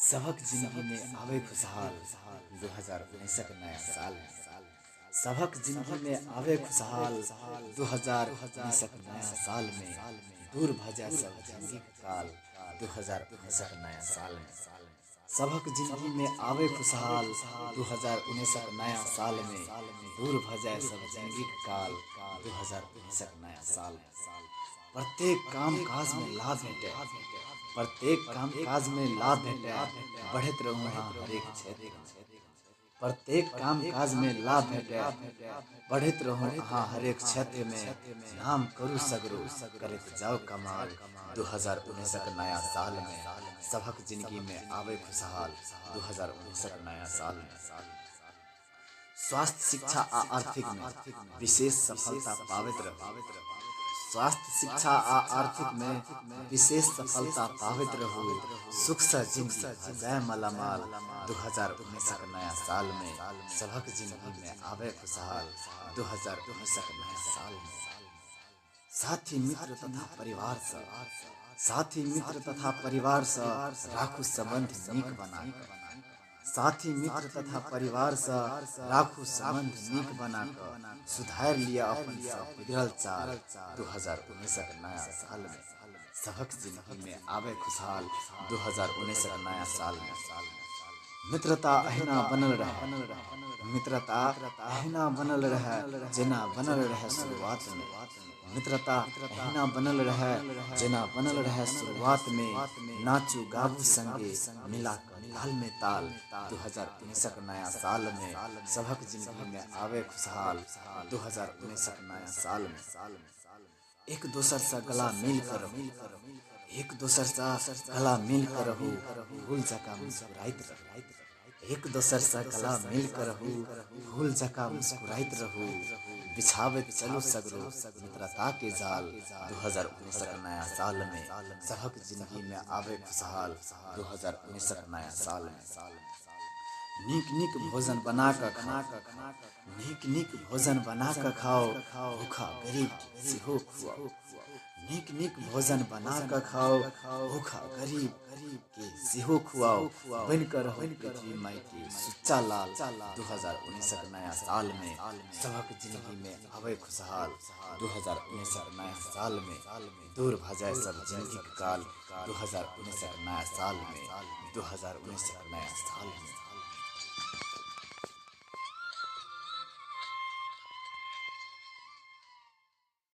सबक जिंदगी में आवे खुशहाल 2019 का नया साल में। सबक जिंदगी में आवे खुशहाल 2019 का नया साल में। दूर भजा सब जिंदगी का काल 2019 का नया साल में। सबक जिंदगी में आवे खुशहाल 2019 का नया साल में। दूर भजा सब जिंदगी का काल 2019 का नया साल में। प्रत्येक काम काज में लाभ भेटे, प्रत्येक काम काज में लाभ भेटे, बढ़त रहूं हाँ हरेक क्षेत्र में। प्रत्येक काम काज में लाभ भेटे, बढ़त रहूं हाँ हरेक क्षेत्र में। नाम करूँ सगरो करत जाओ कमाल 2019 का नया साल में। सबक जिंदगी में आवे खुशहाल 2019 का नया साल में। स्वास्थ्य शिक्षा आ आर्थिक में विशेष सफलता पावित रहू। स्वास्थ्य शिक्षा आ आर्थिक में विशेष सफलता पावित रहू। सुख से जिंदगी जय मालामाल 2019 का नया साल में। सबक जिंदगी में आवे खुशहाल 2019 का नया साल में। साथी मित्र तथा परिवार से, साथी मित्र तथा परिवार से राखू संबंध नीक बना। साथी मित्र तथा परिवार से राखू संबंध नीक बना कर सुधार लिया अपन सब बिगड़ल चाल 2019 का नया साल में। सबक जिंदगी में आवे खुशहाल 2019 का नया साल में। मित्रता अहिना बनल रहे, मित्रता अहिना बनल रहे जेना बनल रहे शुरुआत में। मित्रता अहिना बनल रहे जेना बनल रहे शुरुआत में। नाचू गाबू संगे मिला कर ताल में ताल 2019 का नया साल में। सबक जिंदगी में आवे खुशहाल 2019 का नया साल में। एक दूसर से गला मिल कर रहू, एक दूसर से गला मिल कर रहू, भूल जका मुस्कुराइत रहू। एक दूसर से गला मिल कर रहू, भूल जका मुस्कुराइत रहू। बिछावत चलो सगरो मित्रता के जाल 2019 का नया साल में। सबक जिंदगी में आवे खुशहाल 2019 का नया साल में। नीक नीक भोजन बना कर खाओ, नीक नीक भोजन बना कर खाओ, भूखा गरीब के सेहो खुआओ। नीक नीक भोजन बना कर खाओ, भूखा गरीब के सेहो खुआओ। बनकर रहो पृथ्वी माई के सुच्चा लाल 2019 का नया साल में। सबक जिंदगी में आवे खुशहाल 2019 का नया साल में। दूर भजाए सब जिंदगी का काल 2019 का नया साल में। 2019 का नया साल में।